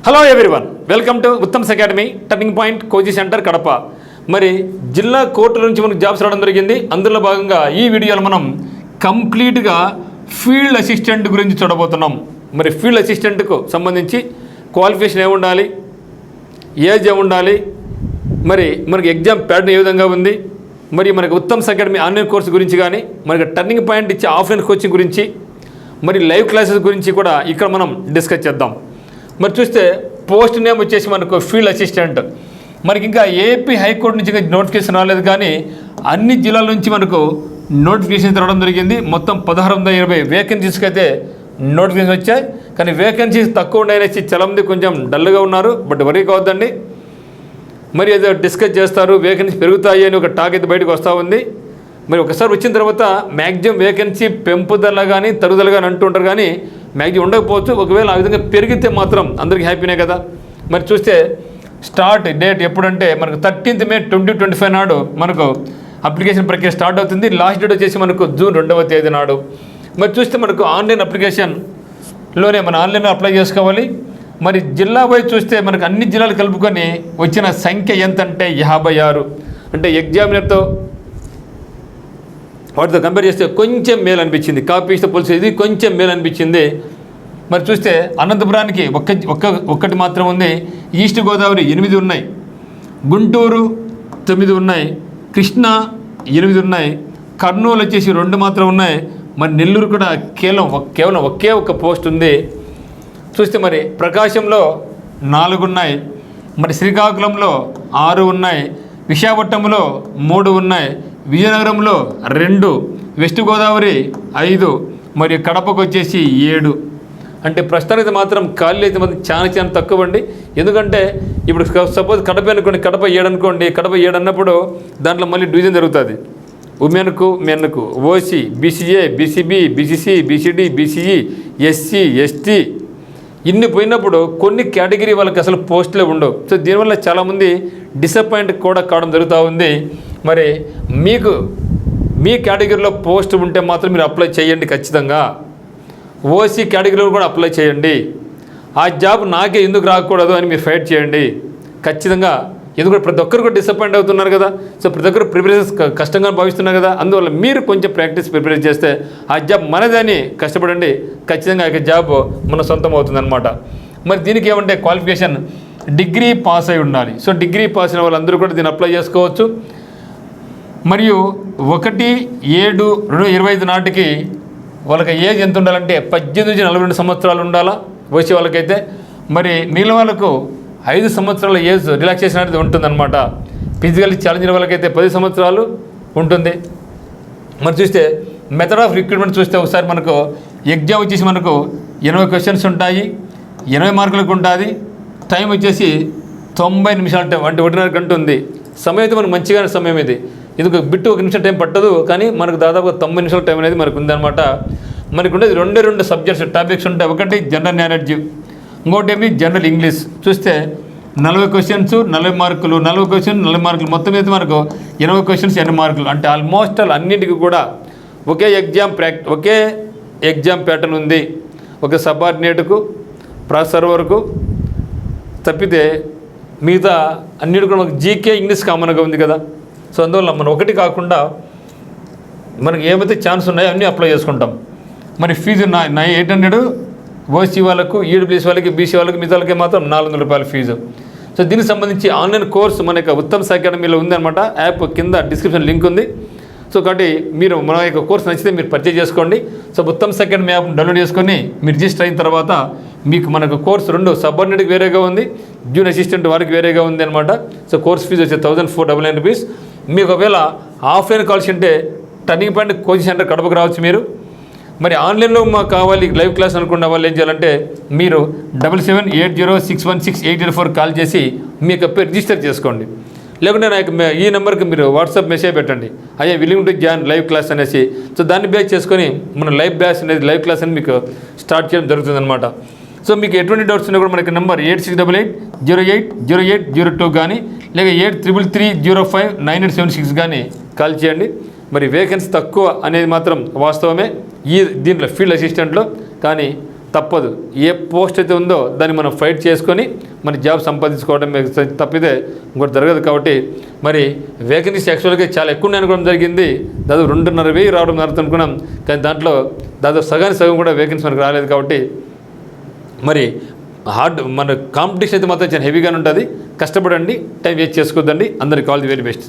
Hello everyone, welcome to Uttam's academy turning point coaching centre Kadapa. మరి జిల్లా కోర్టుల నుంచి మనకు జాబ్స్ రావడం జరిగింది. అందులో భాగంగా ఈ వీడియోలో మనం కంప్లీట్గా ఫీల్డ్ అసిస్టెంట్ గురించి చూడబోతున్నాం. మరి ఫీల్డ్ అసిస్టెంట్కు సంబంధించి క్వాలిఫికేషన్ ఏముండాలి, ఏజ్ ఏముండాలి, మరి మనకి ఎగ్జామ్ ప్యాటర్న్ ఏ విధంగా ఉంది, మరి మనకి ఉత్తమ్స్ అకాడమీ ఆన్లైన్ కోర్సు గురించి కానీ, మనకి టర్నింగ్ పాయింట్ ఇచ్చే ఆఫ్లైన్ కోచింగ్ గురించి, మరి లైవ్ క్లాసెస్ గురించి కూడా ఇక్కడ మనం డిస్కస్ చేద్దాం. మరి చూస్తే పోస్ట్ నేమ్ వచ్చేసి మనకు ఫీల్డ్ అసిస్టెంట్. మనకి ఇంకా ఏపీ హైకోర్టు నుంచి నోటిఫికేషన్ రాలేదు, కానీ అన్ని జిల్లాల నుంచి మనకు నోటిఫికేషన్ రావడం జరిగింది. మొత్తం 1620 వేకెన్సీస్కి అయితే నోటిఫికేషన్ వచ్చాయి. కానీ వేకెన్సీస్ తక్కువ ఉన్నాయనేసి చాలామంది కొంచెం డల్గా ఉన్నారు. బట్ వరీ కావద్దండి, మరి ఏదో డిస్కస్ చేస్తారు, వేకెన్సీ పెరుగుతాయి అని ఒక టాక్ అయితే బయటకు వస్తూ ఉంది. మరి ఒకసారి వచ్చిన తర్వాత మ్యాక్సిమం వేకెన్సీ పెంపుదల కానీ తరుగుదల కానీ అంటుంటారు, కానీ మ్యాక్సిమం ఉండకపోవచ్చు. ఒకవేళ ఆ విధంగా పెరిగితే మాత్రం అందరికీ హ్యాపీనే కదా. మరి చూస్తే స్టార్ట్ డేట్ ఎప్పుడంటే మనకు 13th May 2025 నాడు మనకు అప్లికేషన్ ప్రక్రియ స్టార్ట్ అవుతుంది. లాస్ట్ డేట్ వచ్చేసి మనకు June 2వ తేదీ నాడు. మరి చూస్తే మనకు ఆన్లైన్ అప్లికేషన్లోనే మనం ఆన్లైన్లో అప్లై చేసుకోవాలి. మరి జిల్లా వైజ్ చూస్తే మనకు అన్ని జిల్లాలు కలుపుకొని వచ్చిన సంఖ్య ఎంత అంటే 56. అంటే ఎగ్జామినర్తో వాటితో కంపేర్ చేస్తే కొంచెం మేలు అనిపించింది. కాపీస్తే పోల్చి ఇది కొంచెం మేలు అనిపించింది. మరి చూస్తే అనంతపురానికి ఒక్కటి మాత్రం ఉంది, ఈస్ట్ గోదావరి 8 ఉన్నాయి, గుంటూరు 9 ఉన్నాయి, కృష్ణా 8 ఉన్నాయి, కర్నూలు వచ్చేసి 2 మాత్రం ఉన్నాయి. మరి నెల్లూరు కూడా కేవలం ఒకే ఒక పోస్ట్ ఉంది. చూస్తే మరి ప్రకాశంలో 4 ఉన్నాయి, మరి శ్రీకాకుళంలో 6 ఉన్నాయి, విశాఖపట్నంలో 3 ఉన్నాయి, విజయనగరంలో 2, వెస్ట్ గోదావరి 5, మరి కడపకు వచ్చేసి 7. అంటే ప్రస్తుతానికి మాత్రం ఖాళీ అయితే మాత్రం చాలా తక్కువ అండి. ఎందుకంటే ఇప్పుడు సపోజ్ కడప అనుకోండి, కడప 7 అనుకోండి, కడప 7 అన్నప్పుడు దాంట్లో మళ్ళీ డివిజన్ జరుగుతుంది. ఉమెన్కు, మెన్కు, OC, BCA, BCB, BCC, BCD, BCE, SC, ST ఇన్ని పోయినప్పుడు కొన్ని కేటగిరీ వాళ్ళకి అసలు పోస్టులే ఉండవు. సో దీనివల్ల చాలామంది డిసప్పాయింట్ కూడా కావడం జరుగుతూ ఉంది. మరి మీకు మీ కేటగిరీలో పోస్ట్ ఉంటే మాత్రం మీరు అప్లై చేయండి ఖచ్చితంగా. ఓసీ కేటగిరీలో కూడా అప్లై చేయండి. ఆ జాబ్ నాకే ఎందుకు రాకూడదు అని మీరు ఫైట్ చేయండి ఖచ్చితంగా. ఎందుకంటే ప్రతి ఒక్కరు కూడా డిసప్పాయింట్ అవుతున్నారు కదా. సో ప్రతి ఒక్కరు ప్రిపరేషన్స్ కష్టంగా భావిస్తున్నారు కదా. అందువల్ల మీరు కొంచెం ప్రిపేర్ చేస్తే ఆ జాబ్ మనదని కష్టపడండి, ఖచ్చితంగా ఆ జాబ్ మన సొంతం అవుతుందన్నమాట. మరి దీనికి ఏమంటే క్వాలిఫికేషన్ డిగ్రీ పాస్ అయి ఉండాలి. సో డిగ్రీ పాస్ అయిన వాళ్ళందరూ కూడా దీన్ని అప్లై చేసుకోవచ్చు. మరియు 1/7/2025 నాటికి వాళ్ళకి ఏజ్ ఎంత ఉండాలంటే 18 నుంచి 42 సంవత్సరాలు ఉండాలా వచ్చే వాళ్ళకైతే. మరి మిగిలిన వాళ్ళకు 5 సంవత్సరాల ఏజ్ రిలాక్సేషన్ అనేది ఉంటుందన్నమాట. ఫిజికల్లీ ఛాలెంజ్ వాళ్ళకైతే 10 సంవత్సరాలు ఉంటుంది. మరి చూస్తే మెథడ్ ఆఫ్ రిక్రూట్మెంట్ చూస్తే ఒకసారి మనకు ఎగ్జామ్ వచ్చేసి మనకు 80 క్వశ్చన్స్ ఉంటాయి, 80 మార్కులకు ఉంటుంది. టైం వచ్చేసి 90 నిమిషాల టైం, అంటే 1.5 గంట ఉంది. సమయం అయితే మనకు మంచిగానే సమయం ఇది. ఇది బిట్టు 1 నిమిషం టైం పట్టదు, కానీ మనకు దాదాపుగా 90 నిమిషాల టైం అనేది మనకు ఉందన్నమాట. మనకు ఉండేది 2 సబ్జెక్ట్స్ టాపిక్స్ ఉంటాయి. ఒకటి జనరల్ నాలెడ్జ్, ఇంకోటి ఏమి జనరల్ ఇంగ్లీష్. చూస్తే 40 క్వశ్చన్స్ 40 మార్కులు, 40 క్వశ్చన్ 40 మార్కులు, మొత్తం అయితే మనకు 80 క్వశ్చన్స్ 80 మార్కులు. అంటే ఆల్మోస్ట్ అన్నింటికి కూడా ఒకే ఎగ్జామ్ ప్యాటర్న్ ఉంది. ఒక సబార్డినేట్కు, ప్రాసెసర్ వరకు తప్పితే మిగతా అన్నిటి కూడా మనకు జీకే ఇంగ్లీష్ కామన్గా ఉంది కదా. సో అందువల్ల మనం ఒకటి కాకుండా మనకి ఏమైతే ఛాన్స్ ఉన్నాయో అన్నీ అప్లై చేసుకుంటాం. మరి ఫీజు 800 ఓసీ వాళ్ళకు, ఈడబ్ల్యూఎస్ వాళ్ళకి, బీసీ వాళ్ళకి, మిగతా వాళ్ళకి మాత్రం 400 రూపాయల ఫీజు. సో దీనికి సంబంధించి ఆన్లైన్ కోర్స్ మన యొక్క ఉత్తమ్స్ అకాడమీలో ఉందన్నమాట. యాప్ కింద డిస్క్రిప్షన్ లింక్ ఉంది. సో కాబట్టి మీరు మన యొక్క కోర్స్ నచ్చితే మీరు పర్చేజ్ చేసుకోండి. So Uttam's academy app download చేసుకొని మీరు రిజిస్టర్ అయిన తర్వాత మీకు మనకు కోర్స్ 2 సబార్డినేట్కి వేరేగా ఉంది, జూనియర్ అసిస్టెంట్ వారికి వేరేగా ఉంది అనమాట. సో కోర్స్ ఫీజు వచ్చి 1499 రూపీస్. మీకు ఒకవేళ ఆఫ్లైన్ కావాల్సి ఉంటే టర్నింగ్ పాయింట్ కోచింగ్ సెంటర్ కడపకు రావచ్చు మీరు. మరి ఆన్లైన్లో మాకు కావాలి లైవ్ క్లాస్ అనుకున్న వాళ్ళు ఏం చేయాలంటే మీరు 7780616804 కాల్ చేసి మీ యొక్క పేరు రిజిస్టర్ చేసుకోండి. లేకుంటే నాకు ఈ నెంబర్కి మీరు వాట్సాప్ మెసేజ్ పెట్టండి, అయ్యా willing to join live class అనేసి. సో దాన్ని బేస్ చేసుకొని మన లైవ్ క్లాస్ అని మీకు స్టార్ట్ చేయడం జరుగుతుందన్నమాట. సో మీకు ఎటువంటి డౌట్స్ ఉన్నా కూడా మనకి నెంబర్ 8688080802 కానీ లేక 8333059876 కానీ కాల్ చేయండి. మరి వేకెన్సీ తక్కువ అనేది మాత్రం వాస్తవమే దీంట్లో ఫీల్డ్ అసిస్టెంట్లో. కానీ తప్పదు. ఏ పోస్ట్ అయితే ఉందో దాన్ని మనం ఫైట్ చేసుకొని మన జాబ్ సంపాదించుకోవడం తప్పితే ఇంకోటి జరగదు. కాబట్టి మరి వేకెన్సీస్ యాక్చువల్గా చాలా ఎక్కువ అనుకోవడం జరిగింది. దాదాపు 2,500 రావడం అనుకున్నాం, కానీ దాంట్లో దాదాపు సగం కూడా వేకెన్సీ మనకు రాలేదు. కాబట్టి మరి మన కాంపిటీషన్ అయితే మాత్రం చాలా హెవీగానే ఉంటుంది. కష్టపడండి, టైం వేస్ట్ చేసుకోవద్దండి. అందరికీ ఆల్ ది వెరీ బెస్ట్.